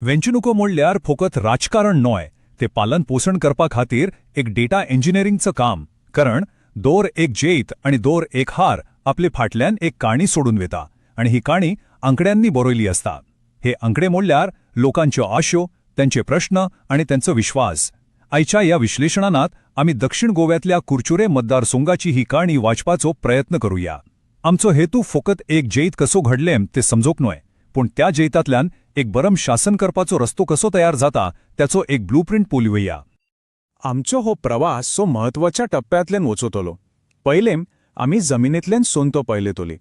वेंचणुको म्हणल्यार फकत राजकारण न्हय, ते पालन पोषण करपा खातीर एक डेटा इंजिनियरिंगचं काम. कारण दोर एक जैत आणि दोर एक हार आपले फाटल्यान एक काणी सोडून वेता, आणि ही काणी आंकड्यांनी बरयली असता. हे आंकडे म्हणल्यार लोकांच्यो आशो, त्यांचे प्रश्न आणि त्यांचो विश्वास. आयच्या या विश्लेषणात आम्ही दक्षिण गोव्यातल्या कुरचुरे मतदारसंघाची ही काणी वाचपाचो प्रयत्न करूया. आमचो हेतू फकत एक जैत कसो घडलें ते समजोक न्हय, पण त्या जैतांतल्यान एक बरम शासन करपाचो रस्तो कसो तयार जाता त्याचो एक ब्लूप्रिंट पोलिवया. आमचो हो प्रवास सो म्हत्वाच्या टप्प्यांतल्यान वचतलो. पयलें आमी जमिनींतल्यान सोंतो पळयतले.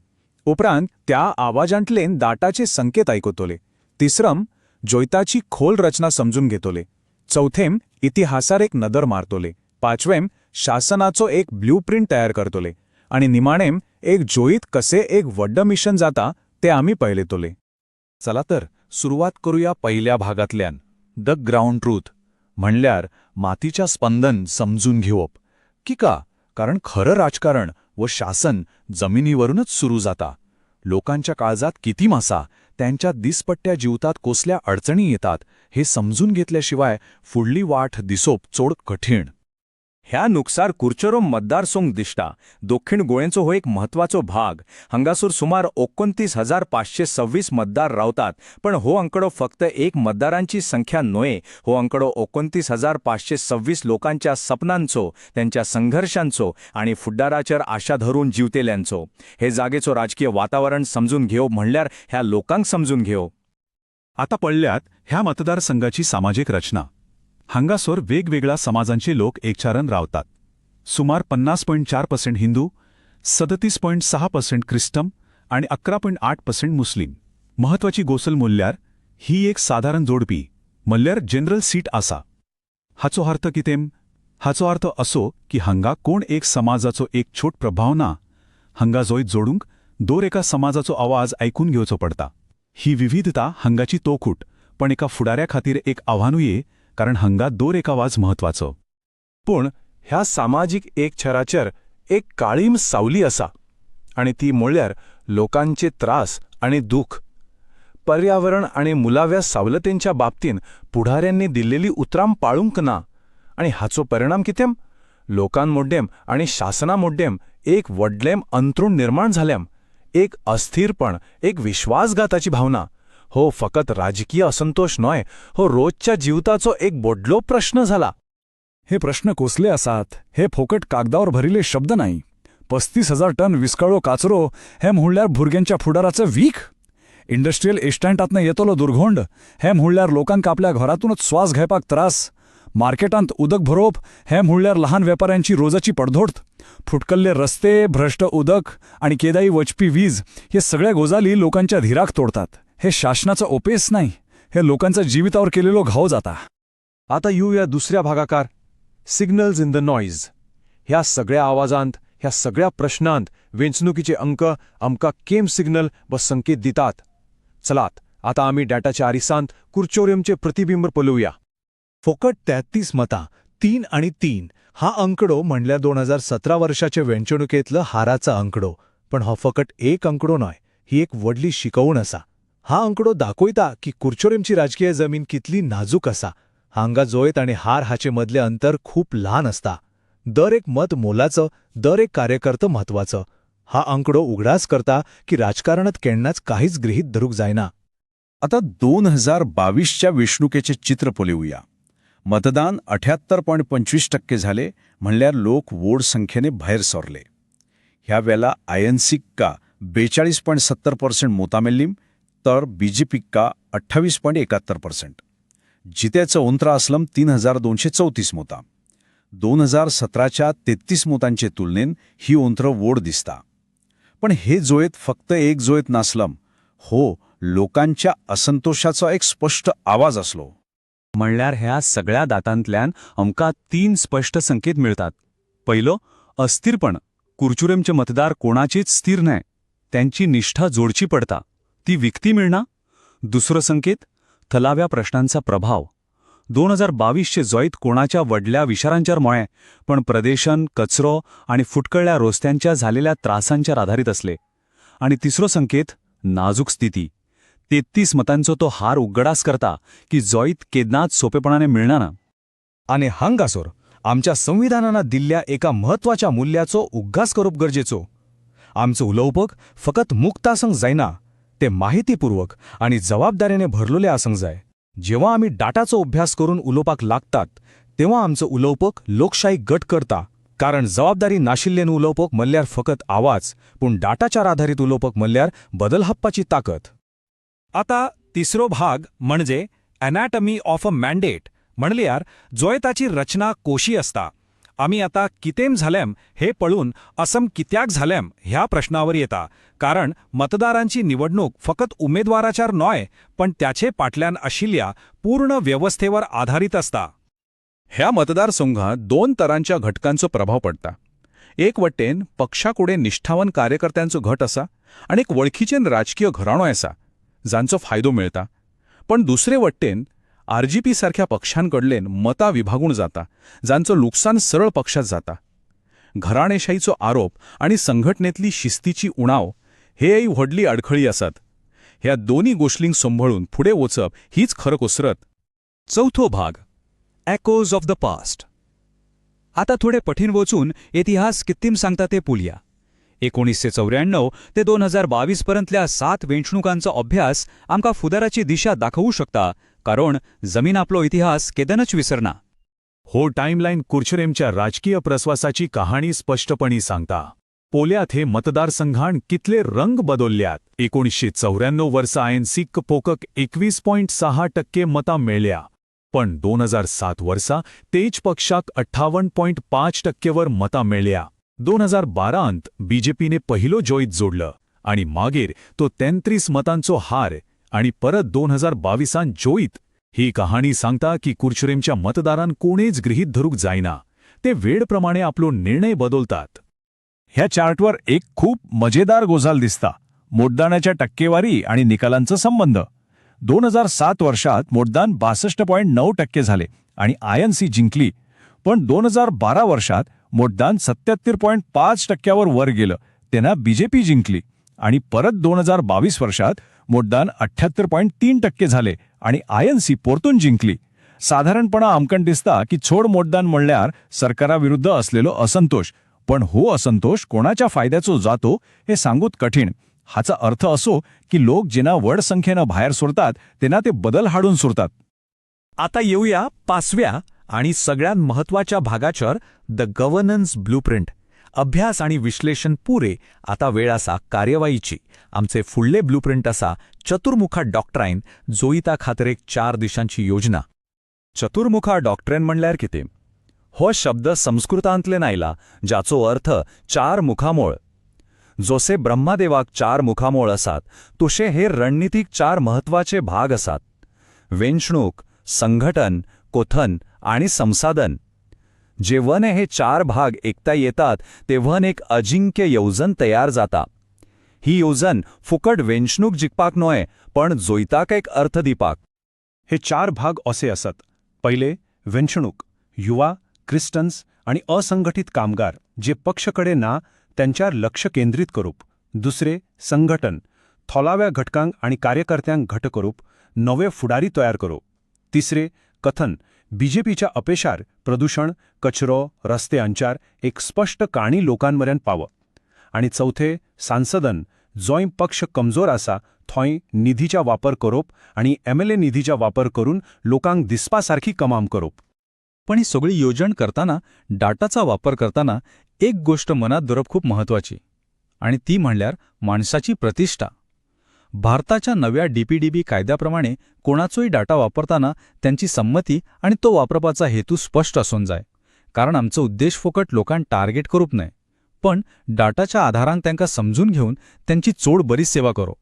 उपरांत त्या आवाजांतल्यान दाटाचे संकेत आयकतले. तिसरम जैताची खोल रचना समजून घेतले. चौथेम इतिहासार एक नदर मारतले. पाचवेम शासनाचो एक ब्लूप्रिंट तयार करतले. आणि निमाणेम एक जैत कसे एक व्हड्ड मिशन जाता ते आमी पळयतले. चला तर सुरुवात करूया पहिल्या भागातल्यान, द ग्राउंड ट्रूथ, म्हणल्यार मातीच्या स्पंदन समजून घेवप. की का? कारण खरं राजकारण व शासन जमिनीवरूनच सुरू जाता. लोकांच्या काळजात किती मासा, त्यांच्या दिसपट्ट्या जिवतात कसल्या अडचणी येतात हे समजून घेतल्याशिवाय फुडली वाट दिसोप चोड कठीण. ह्या नुकसार कुरचोरो मतदारसंघ दिसता. दक्षिण गोंयचो हो एक म्हत्वाचो भाग. हांगासर सुमार 29,526 मतदार रावतात. पण हो अंकडो फक्त एक मतदारांची संख्या न्हय. हो अंकडो 29,526 लोकांच्या सपनांचो, त्यांच्या संघर्षांचो आणि फुडाराचेर आशा धरून जिवतेल्यांचो. हे जागेचो राजकीय वातावरण समजून घेवप म्हणल्यार ह्या लोकांक समजून घेवप. आता पळल्यात ह्या मतदारसंघाची सामाजिक रचना. हांगासर वेगवेगळ्या समाजांचे लोक एकचारान रावतात. सुमार 50.4% हिंदू, 37.6% ख्रिस्तम आणि 11.8% मुस्लिम. महत्वाची गोसल म्हणल्यार ही एक साधारण जोडपी म्हणल्यार जनरल सीट आसा. हाचो अर्थ कितें? हाचो अर्थ असो की हांगा कोण एक समाजाचो एक छोट प्रभाव ना. हांगा जैत जोडूंक दोर एका समाजाचो आवाज ऐकून घेवचो पडटा. ही विविधता हांगाची तोखूट, पण एका फुडाऱ्या खातीर एक आव्हानूय, कारण हांगा दोर एक आवाज महत्वाचो. पूण ह्या सामाजिक एकचाराचेर एक काळीम सावली आसा, आणि ती म्हणल्यार लोकांचे त्रास आणि दुख. पर्यावरण आणि मुलाव्या सवलतींच्या बाबतीन पुढाऱ्यांनी दिल्लेली उतरां पाळूंक ना. आणि हाचो परिणाम कितें? लोकांमोड्डेम आणि शासनामोड्डेम एक व्हडलें अंतरूण निर्माण जालें. एक अस्थिरपण, एक विश्वासघाताची भावना. हो फकत राजकीय असंतोष न्हय, हो रोजच्या जिवताचो एक व्हडलो प्रश्न झाला. हे प्रश्न कसले आसात? हे फोकट कागदावर भरिले शब्द नाही. 35,000 टन विस्कळो काचरो हे म्हणल्यार भुरग्यांच्या फुडाराचे वीख. इंडस्ट्रियल एस्टंटांतन येतलो दुर्गोंड हे म्हणल्यार लोकांक आपल्या घरातूनच श्वास घेवपाक त्रास. मार्केटांत उदक भरोवप हे म्हणल्यार लहान वेपाऱ्यांची रोजाची पडधोड. फुटकल्ले रस्ते, भ्रष्ट उदक आणि केदाई वचपी वीज हे सगळ्या गजाली लोकांच्या धीराक तोडतात. हे शासनाचा ओपेस नाही, हे लोकांच्या जीवितावर केलेलो घाव जाता. आता येऊया दुसऱ्या भागाकार, सिग्नल्स इन द नॉईज. ह्या सगळ्या आवाजांत, ह्या सगळ्या प्रश्नांत वेंचणुकीचे अंक आमकां केम सिग्नल व संकेत दितात. चलात आता आमी डाटाच्या आरिसांत कुरचोरियमचे प्रतिबिंब पळोवया. फकट 33 मतां, 3 आणि 3 हा अंकडो म्हणल्यार 2017 वर्षाचे वेंचणुकेंतलो हाराचा अंकडो. पण हो फकट एक अंकडो न्हय, ही एक व्हडली शिकवण आसा. हा अंकडो दाखयता की कुरचोरियमची राजकीय जमीन कितली नाजूक आसा. हांगा जैत आणि हार हाचे मदले अंतर खूप लहान असता. दर एक मत मोलाचं, दर एक कार्यकर्तो महत्वाचं. हा अंकडो उघडास करता की राजकारणात केन्नाच काहीच गृहीत धरूक जायना. आता 2022च्या वेंचणुकेचे चित्र पळोवया. मतदान 78.25% झाले, म्हणल्यार लोक वोट संख्येने भायर सरले. ह्या वेळेला आयएनसीका 42.70% मोता मेल्लीं, तर बीजेपीका 28.71%. जितेचं अंतर असलम 3,234 मोता. 2017च्या 33 मोतांचे तुलनेन ही अंतर वोड दिसता. पण हे जैत फक्त एक जैत नासलम, हो लोकांच्या असंतोषाचा एक स्पष्ट आवाज असलो. म्हणल्यार ह्या सगळ्या दातांतल्यान आमकां 3 स्पष्ट संकेत मिळतात. पहिलो, अस्थिरपण. कुरचुरेमचे मतदार कोणाचेच स्थिर न्हय, त्यांची निष्ठा जोडची पडता, ती विकती मिळना. दुसरो संकेत, थलाव्या प्रश्नांचा प्रभाव. 2022चे जैत कोणाच्या वडल्या विचारांचेर मळे, पण प्रदेशन, कचरो आणि फुटकळ्या रस्त्यांच्या झालेल्या त्रासांचेर आधारित असले. आणि तिसरो संकेत, नाजूक स्थिती. 33 मतांचो तो हार उगडास करता की जॉईत केदनाच सोपेपणाने मिळना ना. आनी हांगासर आमच्या संविधानानं दिल्ल्या एका म्हत्वाच्या मुल्याचो उग्गास करप गरजेचो. आमचो उलोवपक फकत मुक्त आसंक जायना, ते माहितीपूर्वक आनी जबाबदारेने भरलोले आसंक जाय. जेव्हा आमी डाटाचो अभ्यास करून उलोवपाक लागतात तेव्हा आमचो उलोवपक लोकशाही गट करता. कारण जबाबदारी नाशिल्लेन उलोवपक म्हणल्यार फकत आवाज, पूण डाटाचेर आधारीत उलोवपक म्हणल्यार बदल हाडपाची ताकद. आता तिसरो भाग म्हणजे अॅनाटमी ऑफ अ मॅन्डेट, म्हणल्यार जॉयताची रचना कोशी असता. आमी आता कितें झालेम हे पळून असम कित्याक झालेम ह्या प्रश्नावर येता. कारण मतदारांची निवडणूक फकत उमेदवाराचेर न्हय, पण त्याचे पाटल्यान आशिल्ल्या पूर्ण व्यवस्थेवर आधारित असता. ह्या मतदारसंघात 2 तरांच्या घटकांचो प्रभाव पडटा. एक वटेन पक्षाकुडे निश्ठावन कार्यकर्त्यांचो घट आसा आनी एक वळखीचेन राजकीय घराणोय आसा जांचो फायदो मेळटा. पण दुसरे वटेन आरजीपी सारख्या पक्षांकडलेन मतां विभागून जाता जांचो लुकसाण सरळ पक्षात जाता. घराणेशाहीचो आरोप आनी संघटनेतली शिस्तीची उणाव हेय व्हडली आडखळी आसात. ह्या दोन्ही गोश्टींक सांभाळून फुडें वचप हीच खर कसरत. चौथो भाग ॲकोज ऑफ द पास्ट. आता थोडे पठीण वचून इतिहास कित्तीम सांगता ते पळोवया. 1994 ते 2022 पर्यंतल्या 7 वेंचणुकांचो अभ्यास आमकां फुडाराची दिशा दाखवू शकता, कारण जमीन आपलो इतिहास केदनच विसरना. हो टाईमलाईन कुर्चरेमच्या राजकीय प्रस्वासाची कहाणी स्पष्टपणे सांगता. पोल्यात हे मतदारसंघान कितले रंग बदलल्यात. 1994 वर्सा आयएनसीक पोकक 21.6% मतां मेळ्ळ्या, पण 2007 वर्सा तेज पक्षाक 58.5% वर मतां मेळ्ळ्या. 2012 बीजेपीने पहिलो जॉईत जोडलं आणि मागीर तो 33 मतांचो हार आणि परत 2022 जॉईत. ही कहाणी सांगता की कुर्चरेमच्या मतदारांक कोणेच गृहीत धरूक जायना. ते वेळप्रमाणे आपलो निर्णय बदलतात. ह्या चार्टवर एक खूप मजेदार गोजाल दिसता. मतदानाच्या टक्केवारी आणि निकालांचा संबंध. 2007 वर्षात मतदान 62.9% झाले आणि आयएनसी जिंकली. पण 2012 वर्षात मतदान 77.5% वर गेलं, तेव्हा बीजेपी जिंकली. आणि परत 2022 वर्षात मतदान 78.3% झाले आणि आयएनसी परतून जिंकली. साधारणपणा आमकां दिसता की छोड मतदान म्हणल्यार सरकाराविरुद्ध असलेलो असंतोष, पण हो असंतोष कोणाच्या फायद्याचो जातो हे सांगूत कठीण. हाचा अर्थ असो की लोक जेन्ना व्हड संख्येनं भायर सरतात तेन्ना ते बदल हाडून सरतात. आता येऊया 5व्या आणि सगळ्यात महत्वाच्या भागाचर, द गव्हर्नन्स ब्लूप्रिंट. अभ्यास आणि विश्लेषण पुरे. आता वेळ आसा कार्यवाहीची. आमचे फुडले ब्लूप्रिंट आसा चतुर्मुखा डॉक्ट्रायन, जोईता खातीर एक 4 दिसांची योजना. चतुर्मुखा डॉक्ट्रायन म्हणल्यार कितें? हो शब्द संस्कृतांतल्यान आयला, जाचो अर्थ 4 मुखामोळ. जसे ब्रह्मादेवाक 4 मुखामोळ आसात, तशे हे रणनीतीक 4 महत्वाचे भाग आसात: वेंचणूक, संघटन, कोथन आणि संसाधन. जेव्हा हे 4 भाग एकठांय येतात तेव्हा एक अजिंक्य येवजण तयार जाता. ही येवजण फुकट वेंचणूक जिखपाक न्हय, पण जोईताक एक अर्थ दिवपाक. हे 4 भाग असे असत. पहिले वेंचणूक, युवा, क्रिस्टन्स आणि असंघटित कामगार जे पक्षकडे ना त्यांच्यावर लक्ष केंद्रित करूप. दुसरे संघटन, थोलाव्या घटकांक आणि कार्यकर्त्यांक घट करूप, नवे फुडारी तयार करूप. तिसरे कथन, बीजेपीच्या अपेक्षार प्रदूषण, कचरो, रस्ते हांच्यार एक स्पष्ट काणी लोकांमेरेन पाव. आणि चौथे सांसदन, जोय पक्ष कमजोर आसा थंय निधीचा वापर करूप आणि एमएलए निधीचा वापर करून लोकांक दिसपासारखी कमाम करूप. पण ही सगळी योजन करताना, डाटाचा वापर करताना एक गोष्ट मनात दवरप खूप महत्वाची, आणि ती म्हणल्यार माणसाची प्रतिष्ठा. भारताच्या नव्या डीपीडीबी कायद्याप्रमाणे कोणाचोय डाटा वापरताना त्यांची संमती आणि तो वापरपाचा हेतू स्पष्ट असून जाय. कारण आमचो उद्देश फकट लोकांक टार्गेट करूप न्हय, पण डाटाच्या आधारान तांकां समजून घेऊन त्यांची चोड बरी सेवा करो.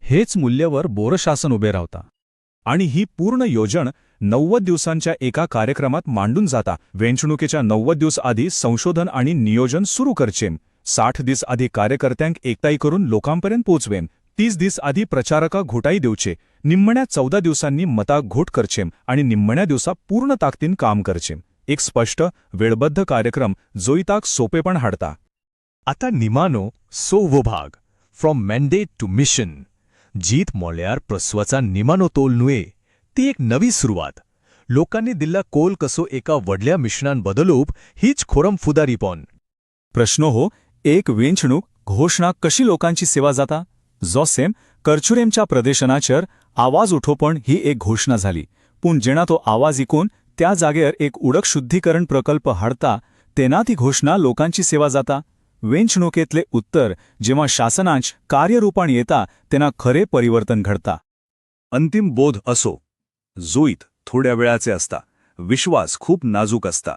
हेच मूल्यावर बोर शासन उभे रावता. आणि ही पूर्ण योजन 90 दिवसांच्या एका कार्यक्रमात मांडून जाता. वेंचणुकेच्या 90 दिवस आधी संशोधन आणि नियोजन सुरू करचेम. 60 दीस आधी कार्यकर्त्यांक एकताई करून लोकांपर्यंत पोचवेम. 30 दीस आधी प्रचारकांक घोटाई देवचे. निम्मण्या 14 दिवसांनी मताक घोट करचेम आणि निम्मण्या दिवसा पूर्ण ताकदीन काम करचेम. एक स्पष्ट वेळबद्ध कार्यक्रम जोईताक सोपेपण हाडता. आता निमानो 6वो भाग, फ्रॉम मॅन्डेट टू मिशन. जीत म्हळ्यार प्रस्वाचा निमानो तोल न्हुये ती एक नवी सुरवात लोकांनी दिल्ला कोल कसो एका व्हडल्या मिश्रणान बदलूप हीच खोरम फुदारीपण. प्रश्न हो, एक वेंचणूक घोषणा कशी लोकांची सेवा जाता? जोसेम करचुरेमच्या प्रदेशनाचेर आवाज उठोवपण ही एक घोषणा झाली, पूण जेणा तो आवाज ऐकून त्या जागेर एक उडक शुद्धीकरण प्रकल्प हाडता तेन्ना ती घोषणा लोकांची सेवा जाता. वेंचणुकेतले उत्तर जेव्हा शासनांच कार्यरूपान येता तेन्ना खरे परिवर्तन घडता. अंतिम बोध असो, जुईत थोड्या वेळाचे असता, विश्वास खूप नाजूक असता.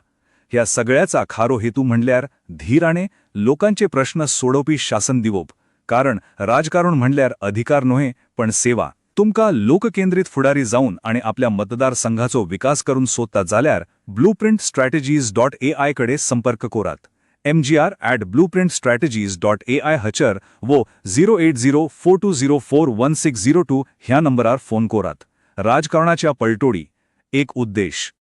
ह्या सगळ्याचा खारो हेतू म्हणल्यार धीराने लोकांचे प्रश्न सोडवपी शासन दिवप. कारण राजकारण म्हणल्यार अधिकार नव्हे पण सेवा. तुमका लोककेंद्रित फुडारी जाऊन आणि आपल्या मतदारसंघाचो विकास करून सोदता जाल्यार blueprintstrategies.ai कडे संपर्क कोरात. mgr@blueprintstrategies.ai हचर वो 08042041602 ह्या नंबरार फोन कोरात. राजकारणाच्या पलटोडी, एक उद्देश.